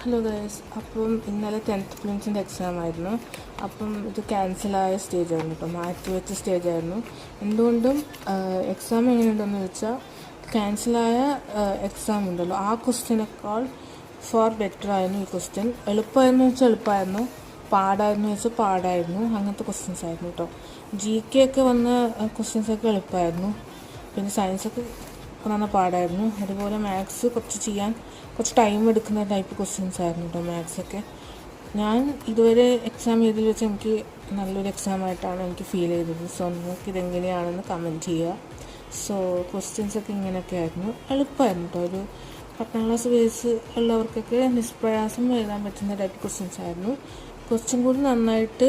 Hello guys, അപ്പം ഇന്നലെ 10th പ്രിലിംസിൻ്റെ exam ആയിരുന്നു. അപ്പം ഇത് ക്യാൻസലായ സ്റ്റേജായിരുന്നു കേട്ടോ, മാറ്റി വെച്ച സ്റ്റേജായിരുന്നു. എന്തുകൊണ്ടും എക്സാം എങ്ങനെയുണ്ടെന്ന് വെച്ചാൽ ക്യാൻസലായ എക്സാം ഉണ്ടല്ലോ, ആ ക്വസ്റ്റ്യനേക്കാൾ ഫാർ ബെറ്റർ ആയിരുന്നു ഈ ക്വസ്റ്റ്യൻ. എളുപ്പമായിരുന്നു വെച്ചാൽ എളുപ്പമായിരുന്നു, പാടായിരുന്നു വെച്ചാൽ പാടായിരുന്നു. അങ്ങനത്തെ ക്വസ്റ്റ്യൻസ് ആയിരുന്നു കേട്ടോ. GK ഒക്കെ വന്ന ക്വസ്റ്റ്യൻസൊക്കെ എളുപ്പമായിരുന്നു, പിന്നെ സയൻസൊക്കെ നന്ന പാടായിരുന്നു. അതുപോലെ മാത്സ് കുറച്ച് ടൈം എടുക്കുന്ന ടൈപ്പ് ക്വസ്റ്റ്യൻസ് ആയിരുന്നു കേട്ടോ മാത്സൊക്കെ. ഞാൻ ഇതുവരെ എക്സാം ചെയ്തതിൽ വെച്ച് എനിക്ക് നല്ലൊരു എക്സാമായിട്ടാണ് എനിക്ക് ഫീൽ ചെയ്തത്. സോ നിങ്ങൾക്ക് ഇതെങ്ങനെയാണെന്ന് കമൻറ്റ് ചെയ്യുക. സോ ക്വസ്റ്റ്യൻസൊക്കെ ഇങ്ങനെയൊക്കെ ആയിരുന്നു, എളുപ്പമായിരുന്നു കേട്ടോ. ഒരു 10ാം ക്ലാസ് ബേസ് ഉള്ളവർക്കൊക്കെ നിഷ്പ്രയാസം എഴുതാൻ പറ്റുന്ന ടൈപ്പ് ക്വസ്റ്റ്യൻസ് ആയിരുന്നു. കുറച്ചും കൂടി നന്നായിട്ട്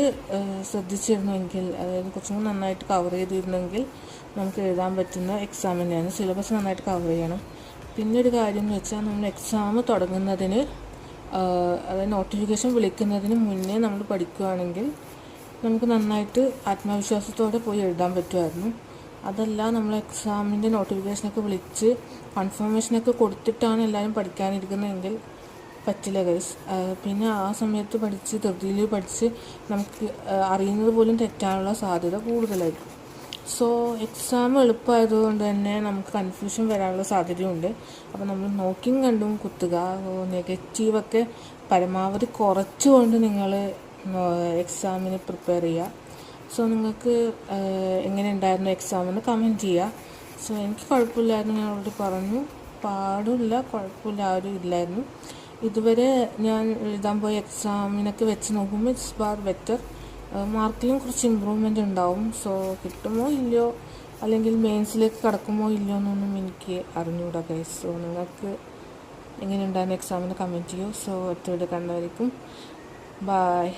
ശ്രദ്ധിച്ചിരുന്നെങ്കിൽ, അതായത് കുറച്ചും കൂടി നന്നായിട്ട് കവർ ചെയ്തിരുന്നെങ്കിൽ നമുക്ക് എഴുതാൻ പറ്റുന്ന എക്സാം തന്നെയാണ്. സിലബസ് നന്നായിട്ട് കവർ ചെയ്യണം. പിന്നെ ഒരു കാര്യം എന്ന് വെച്ചാൽ നമ്മൾ എക്സാം തുടങ്ങുന്നതിന്, അതായത് നോട്ടിഫിക്കേഷൻ വിളിക്കുന്നതിന് മുന്നേ നമ്മൾ പഠിക്കുകയാണെങ്കിൽ നമുക്ക് നന്നായിട്ട് ആത്മവിശ്വാസത്തോടെ പോയി എഴുതാൻ പറ്റുമായിരുന്നു. അതല്ല, നമ്മൾ എക്സാമിൻ്റെ നോട്ടിഫിക്കേഷനൊക്കെ വിളിച്ച് കൺഫർമേഷനൊക്കെ കൊടുത്തിട്ടാണ് എല്ലാവരും പഠിക്കാനിരിക്കുന്നതെങ്കിൽ പറ്റില്ല ഗൈസ്. പിന്നെ ആ സമയത്ത് ധൃതിയിൽ പഠിച്ച് നമുക്ക് അറിയുന്നത് പോലും തെറ്റാനുള്ള സാധ്യത കൂടുതലായിരിക്കും. സോ എക്സാം എളുപ്പമായതുകൊണ്ട് തന്നെ നമുക്ക് കൺഫ്യൂഷൻ വരാനുള്ള സാധ്യതയുണ്ട്. അപ്പോൾ നമ്മൾ നോക്കിയും കണ്ടും കുത്തുക. നെഗറ്റീവൊക്കെ പരമാവധി കുറച്ചുകൊണ്ട് നിങ്ങൾ എക്സാമിന് പ്രിപ്പയർ ചെയ്യുക. സോ നിങ്ങൾക്ക് എങ്ങനെ ഉണ്ടായിരുന്നു എക്സാം എന്ന് കമൻറ്റ് ചെയ്യുക. സോ എനിക്ക് കുഴപ്പമില്ലായിരുന്നു, ഞാൻ ഓൾറെഡി പറഞ്ഞു. പാടില്ല, കുഴപ്പമില്ല, ആരും ഇല്ലായിരുന്നു. ഇതുവരെ ഞാൻ എഴുതാൻ പോയ എക്സാമിനൊക്കെ വെച്ച് നോക്കുമ്പോൾ ഇറ്റ്സ് ഫാർ ബെറ്റർ. മാർക്കിലും കുറച്ച് ഇമ്പ്രൂവ്മെൻ്റ് ഉണ്ടാവും. സോ കിട്ടുമോ ഇല്ലയോ, അല്ലെങ്കിൽ മെയിൻസിലേക്ക് കടക്കുമോ ഇല്ലയോ എന്നൊന്നും എനിക്ക് അറിഞ്ഞുകൂടാ ഗൈസ്. സോ നിങ്ങൾക്ക് എങ്ങനെ ഉണ്ടായിരുന്നു എക്സാമിന് കമൻറ്റ് ചെയ്യൂ. സോ അടുത്ത വീഡിയോ കണ്ടവരിക്കും ബൈ.